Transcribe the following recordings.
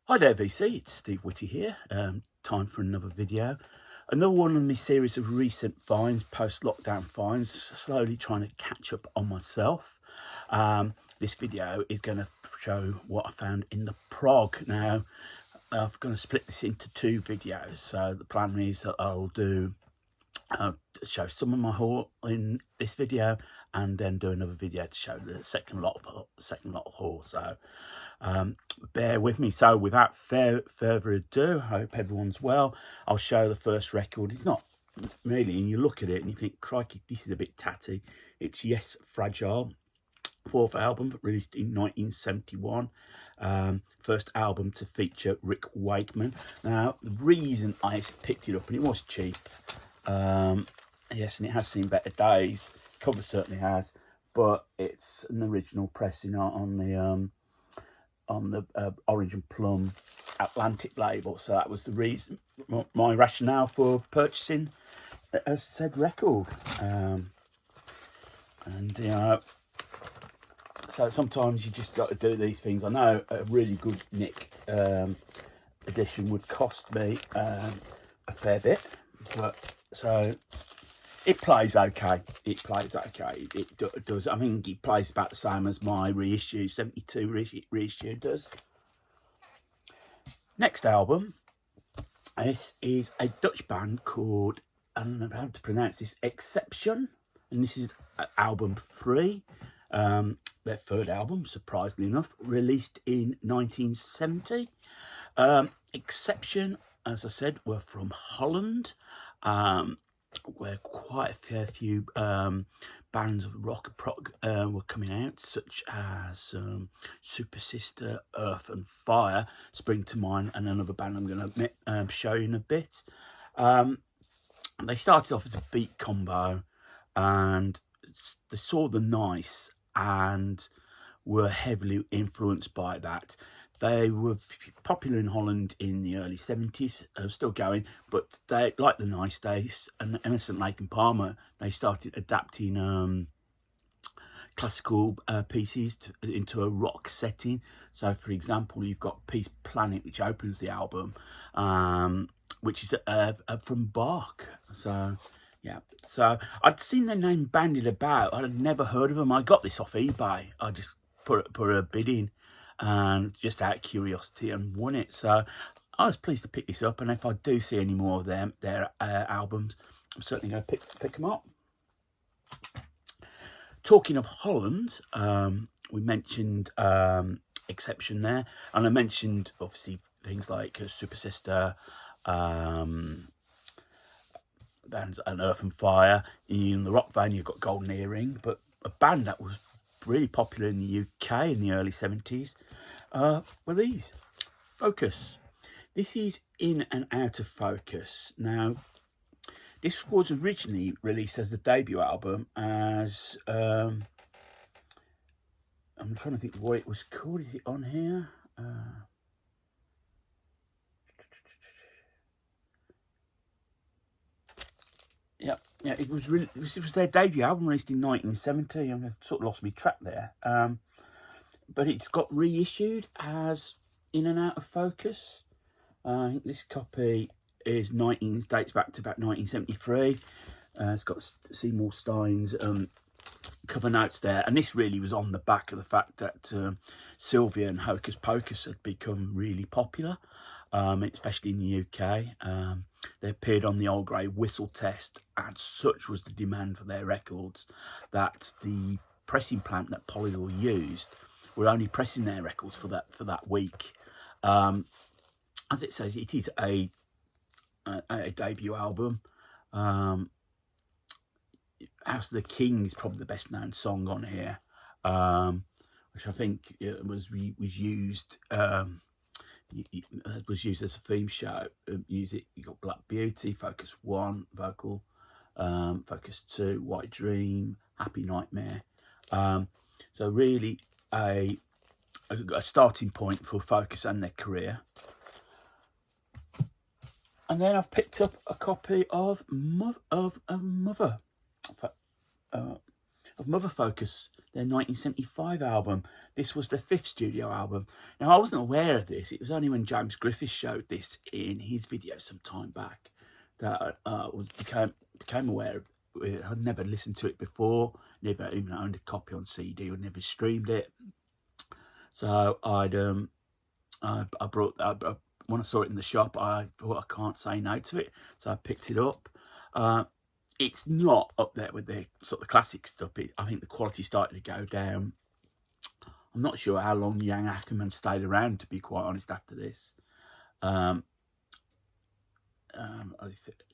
Hi there VC, it's Steve Whitty here. Time for another video. Another one in my series of recent finds, post-lockdown finds, slowly trying to catch up on myself. This video is going to show what I found in the Prog. Now, I'm going to split this into two videos. So the plan is that I'll do show some of my haul in this video and then do another video to show the second lot of haul. So bear with me. So without further ado, I hope everyone's well. I'll show the first record. It's not really, and you look at it and you think, crikey, this is a bit tatty. It's Yes, Fragile, fourth album released in 1971. First album to feature Rick Wakeman. Now, the reason I picked it up, and it was cheap, yes, and it has seen better days. Cover certainly has, but it's an original pressing on the Orange and Plum Atlantic label. So that was the reason, my rationale for purchasing a said record. And you know, so sometimes you just got to do these things. I know a really good Nick edition would cost me a fair bit, but so it plays okay. It plays okay. It does. I mean, it plays about the same as my reissue, 72 reissue does. Next album. This is a Dutch band called, I don't know how to pronounce this, Exception. And this is album 3. Their third album, surprisingly enough, released in 1970. Exception, as I said, were from Holland. Where quite a fair few bands of rock and prog were coming out, such as Super Sister, Earth and Fire spring to mind, and another band I'm going to show you in a bit. They started off as a beat combo, and they saw the nice and were heavily influenced by that. They were popular in Holland in the early 70s, still going, but they, like the Nice Days and Emerson, Lake and Palmer, they started adapting classical pieces into a rock setting. So, for example, you've got Peace Planet, which opens the album, which is from Bach. So, yeah. So, I'd seen their name bandied about. I'd never heard of them. I got this off eBay. I just put a bid in, and just out of curiosity, and won it. So I was pleased to pick this up, and if I do see any more of their albums, I'm certainly going to pick them up. Talking of Holland, we mentioned Exception there, and I mentioned obviously things like Super Sister, bands and Earth and Fire. In the rock vein, you've got Golden Earring, but a band that was really popular in the UK in the early 70s were these, Focus. This is In and Out of Focus. Now, this was originally released as the debut album as, I'm trying to think what it was called. Is it on here? Yeah, it was really. It was their debut album released in 1970. I've sort of lost my track there. But it's got reissued as In and Out of Focus. I think this copy is dates back to about 1973. It's got Seymour Stein's cover notes there, and this really was on the back of the fact that Sylvia and Hocus Pocus had become really popular, especially in the UK. They appeared on the Old Grey Whistle test, and such was the demand for their records that the pressing plant that Polydor used were only pressing their records for that week. As it says, it is a debut album. House of the King is probably the best known song on here, which I think was used as a theme show. Music, you got Black Beauty, Focus 1 vocal, Focus 2 White Dream, Happy Nightmare. So really a starting point for Focus and their career. And then I've picked up a copy of Mother Focus. their 1975 album. This was their 5th studio album. Now, I wasn't aware of this. It was only when James Griffiths showed this in his video some time back that I became aware of it. I'd never listened to it before, never even owned a copy on CD or never streamed it. So I brought that. When I saw it in the shop, I thought I can't say no to it, so I picked it up. It's not up there with the sort of classic stuff. I think the quality started to go down. I'm not sure how long Jan Ackerman stayed around, to be quite honest, after this.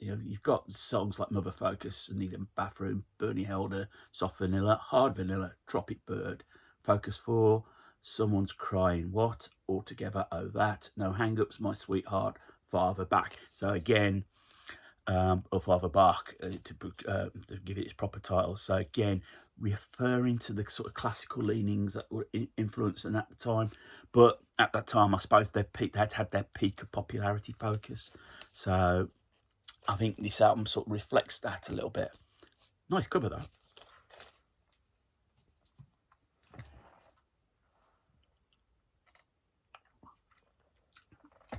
You've got songs like Mother Focus, Anita Bathroom, Bernie Helder, Soft Vanilla, Hard Vanilla, Tropic Bird, Focus 4, Someone's Crying, What, Altogether, Oh That, No Hang-Ups, My Sweetheart, Father Back. So again, or Father Bach, to give it its proper title. So again, referring to the sort of classical leanings that were influencing at the time. But at that time, I suppose they'd had their peak of popularity focus. So I think this album sort of reflects that a little bit. Nice cover though.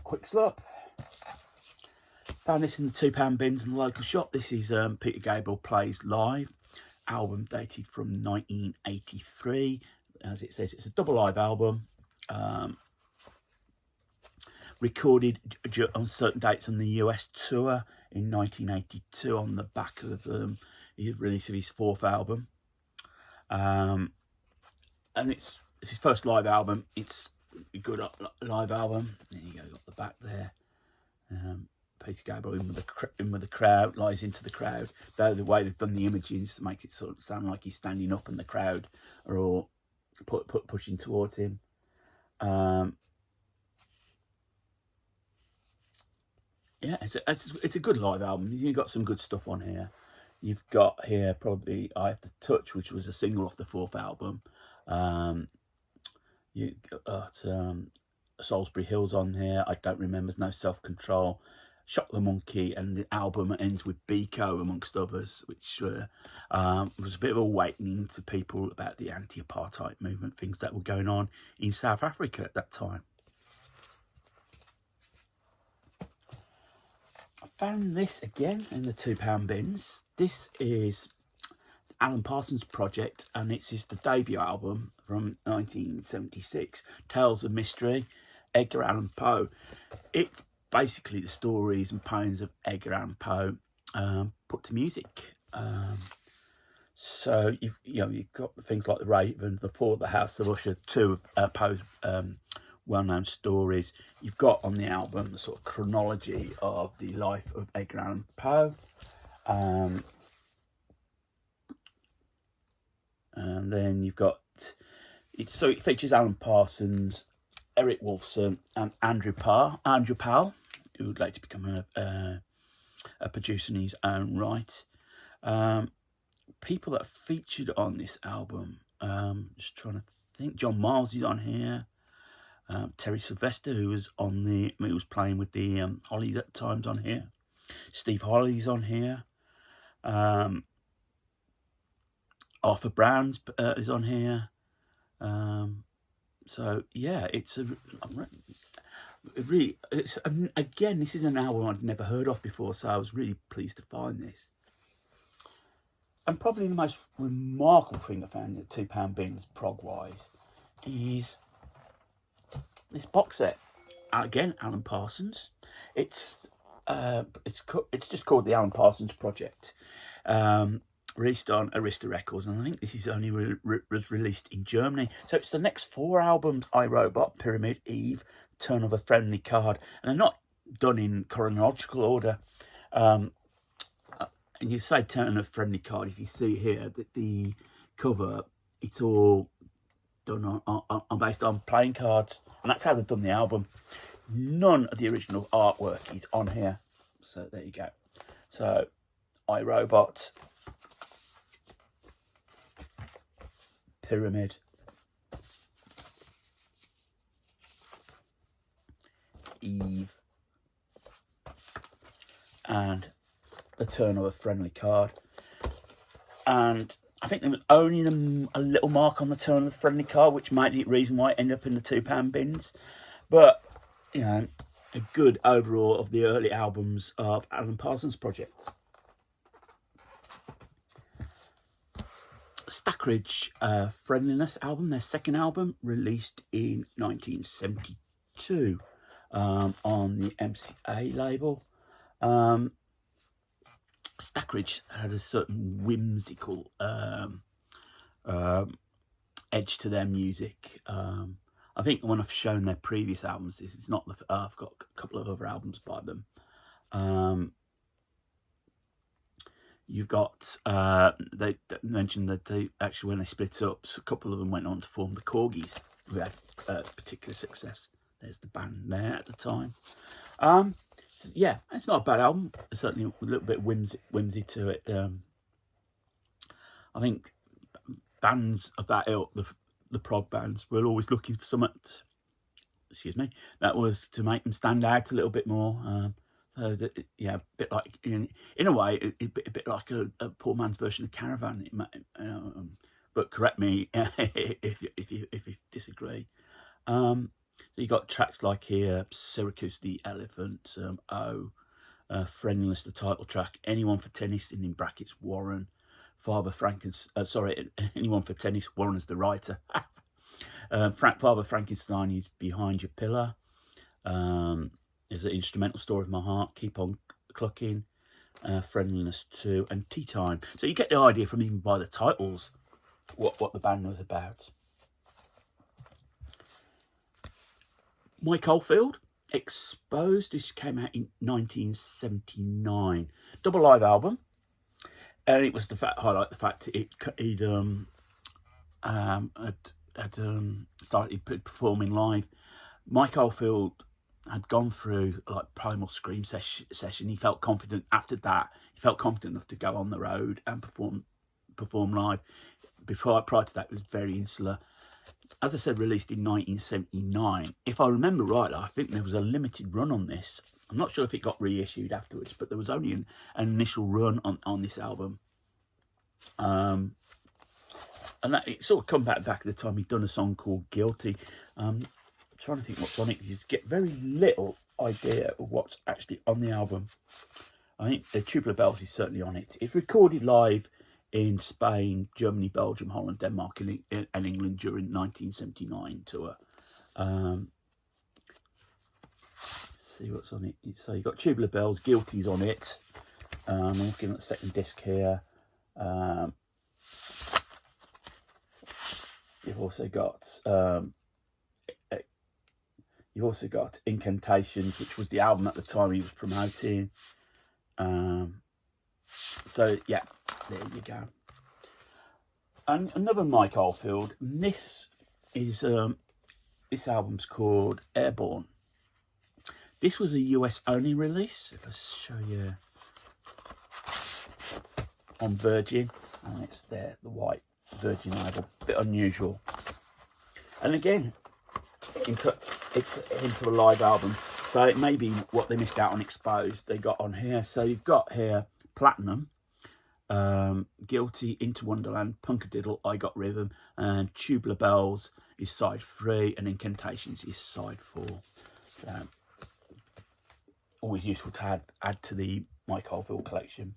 Quick slurp. Found this in the £2 bins in the local shop. This is Peter Gable Plays Live. Album dated from 1983. As it says, it's a double live album. Recorded on certain dates on the US tour in 1982 on the back of the release of his 4th album. And it's his first live album. It's a good live album. There you go, got the back there. Peter Gable in with the crowd, lies into the crowd. Though the way they've done the images makes it sort of sound like he's standing up and the crowd are all pushing towards him. Yeah, it's a good live album. You've got some good stuff on here. You've got here probably I Have to Touch, which was a single off the 4th album. You got Salisbury Hills on here. I Don't Remember, No Self Control, Shock the Monkey, and the album ends with Biko, amongst others, which was a bit of a awakening to people about the anti-apartheid movement, things that were going on in South Africa at that time. I found this again in the £2 bins. This is Alan Parsons' project, and it's the debut album from 1976, Tales of Mystery, Edgar Allan Poe. It's basically the stories and poems of Edgar Allan Poe put to music. So you've got things like The Raven, The Fall of the House of Usher, 2 of Poe's well-known stories. You've got on the album the sort of chronology of the life of Edgar Allan Poe. And then you've got it features Alan Parsons, Eric Wolfson, and Andrew Powell, who would later become a producer in his own right. People that are featured on this album, just trying to think. John Miles is on here. Terry Sylvester, who was playing with the Hollies at times, on here. Steve Holly's on here. Arthur Brown is on here. So yeah, again, this is an album I'd never heard of before, so I was really pleased to find this. And probably the most remarkable thing I found in the £2 bins, prog-wise, is this box set. Again, Alan Parsons. It's just called the Alan Parsons Project. Released on Arista Records, and I think this is only was released in Germany. So it's the next 4 albums: I, Robot, Pyramid, Eve, Turn of a Friendly Card, and they're not done in chronological order. And you say Turn of a Friendly Card, if you see here that the cover, it's all done on based on playing cards, and that's how they've done the album. None of the original artwork is on here, so there you go. So I, Robot, Pyramid, Eve, and the Turn of a Friendly Card. And I think there was only a little mark on the turn of the friendly card, which might be the reason why it ended up in the £2 bins. But, you know, a good overall of the early albums of Alan Parsons' projects. Stackridge Friendliness album, their second album, released in 1972 on the MCA label. Stackridge had a certain whimsical edge to their music. I think when I've shown their previous albums, this is not the. I've got a couple of other albums by them. You've got they mentioned that they actually, when they split up, so a couple of them went on to form the Corgis, who had particular success. There's the band there at the time. So yeah, it's not a bad album. Certainly a little bit of whimsy to it. I think bands of that ilk, the prog bands, were always looking for something, excuse me, that was to make them stand out a little bit more. So that, yeah, a bit like in a way, a bit like a poor man's version of Caravan. But correct me if you disagree. So you got tracks like here, Syracuse the Elephant, Friendliness, the title track, Anyone for Tennis, and in brackets Warren, Father Frankenstein. Anyone for Tennis, Warren is the writer. Father Frankenstein is Behind Your Pillar. There's an Instrumental Story of My Heart, Keep On Clucking, Friendliness 2, and Tea Time. So you get the idea from even by the titles what the band was about. Mike Oldfield, Exposed. This came out in 1979. Double live album. And it was highlight the fact that he'd started performing live. Mike Oldfield had gone through like Primal Scream session. He felt confident after that. He felt confident enough to go on the road and perform live. Prior to that, it was very insular. As I said, released in 1979. If I remember right, I think there was a limited run on this. I'm not sure if it got reissued afterwards, but there was only an initial run on this album. And that it sort of come back at the time he'd done a song called Guilty. Trying to think what's on it. You just get very little idea of what's actually on the album. I think the Tubular Bells is certainly on it. It's recorded live in Spain, Germany, Belgium, Holland, Denmark, and England during the 1979 tour. See what's on it. So you've got Tubular Bells, Guilty's on it. I'm looking at the second disc here. You've also got Incantations, which was the album at the time he was promoting. So yeah, there you go. And another Mike Oldfield. This is this album's called Airborne. This was a US only release. If I show you on Virgin, and it's there, the white Virgin label, a bit unusual. And again, it's into a live album, so it may be what they missed out on Exposed they got on here. So you've got here Platinum, Guilty, Into Wonderland, Punkadiddle, I Got Rhythm, and Tubular Bells is side 3, and Incantations is side 4. Always useful to add to the Mike Oldfield collection.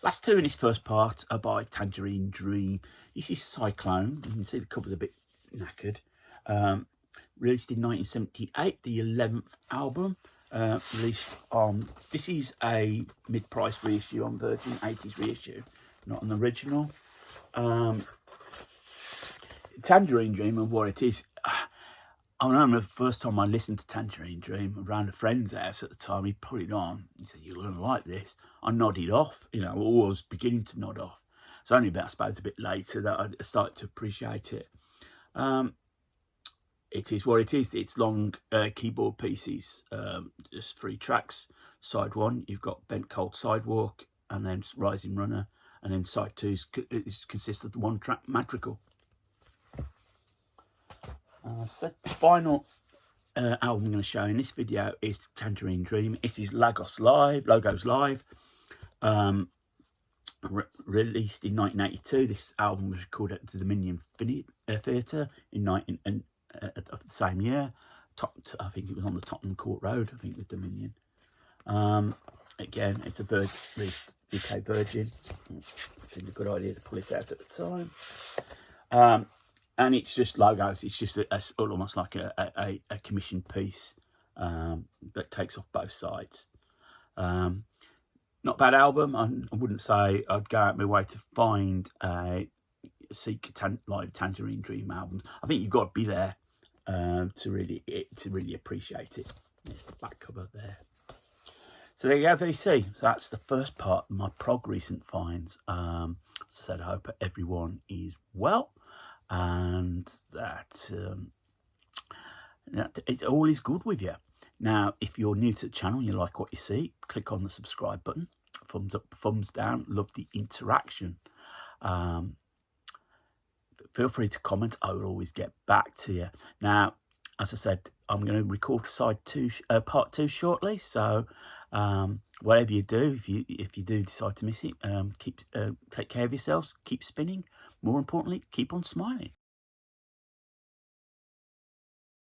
Last two in his first part are by Tangerine Dream. This is Cyclone. You can see the cover's a bit knackered. Released in 1978, the 11th album. Released on, this is a mid-price reissue on Virgin, 80s reissue, not an original. Tangerine Dream and what it is, I remember the first time I listened to Tangerine Dream around a friend's house at the time. He put it on. He said, "You're going to like this." I nodded off, I was beginning to nod off. It's only about, I suppose, a bit later that I started to appreciate it. It is what it is. It's long keyboard pieces, just 3 tracks. Side 1, you've got Bent Cold Sidewalk, and then Rising Runner, and then side 2 consists of the 1-track Madrigal. So the final album I'm going to show in this video is Tangerine Dream. It is Logos Live. released in 1982. This album was recorded at the Dominion Theatre of the same year. I think it was on the Tottenham Court Road, I think, the Dominion. Again, it's a UK Virgin. It seemed a good idea to pull it out at the time. And it's just logos. It's just almost like a commissioned piece that takes off both sides. Not a bad album. I wouldn't say I'd go out my way to find seek live Tangerine Dream albums. I think you've got to be there to really appreciate it. There's the back cover there. So there you go, VC. So that's the first part of my prog recent finds. As I said, I hope everyone is well, and that it's all is good with you. Now, if you're new to the channel and you like what you see, click on the subscribe button. Thumbs up, thumbs down. Love the interaction. Feel free to comment. I will always get back to you. Now, as I said, I'm going to record part 2 shortly. So whatever you do, if you do decide to miss it, take care of yourselves. Keep spinning. More importantly, keep on smiling.